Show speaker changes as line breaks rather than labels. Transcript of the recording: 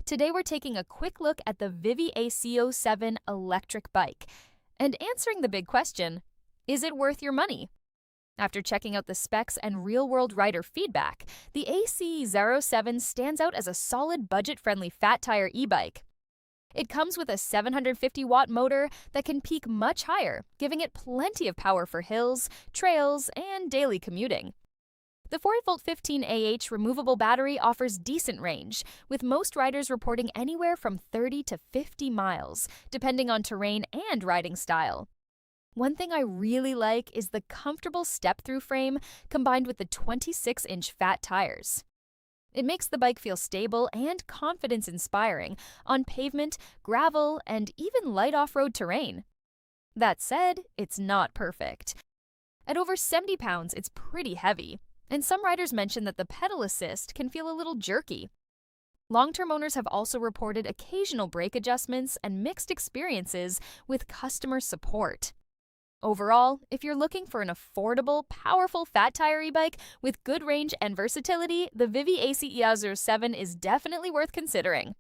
Today we're taking a quick look at the Vivi ACE07 electric bike and answering the big question, is it worth your money? After checking out the specs and real-world rider feedback, the ACE07 stands out as a solid budget-friendly fat tire e-bike. It comes with a 750-watt motor that can peak much higher, giving it plenty of power for hills, trails, and daily commuting. The 40-volt 15Ah removable battery offers decent range, with most riders reporting anywhere from 30 to 50 miles, depending on terrain and riding style. One thing I really like is the comfortable step-through frame combined with the 26-inch fat tires. It makes the bike feel stable and confidence-inspiring on pavement, gravel, and even light off-road terrain. That said, it's not perfect. At over 70 pounds, it's pretty heavy, and some riders mention that the pedal assist can feel a little jerky. Long-term owners have also reported occasional brake adjustments and mixed experiences with customer support. Overall, if you're looking for an affordable, powerful fat tire e-bike with good range and versatility, the Vivi ACE07 is definitely worth considering.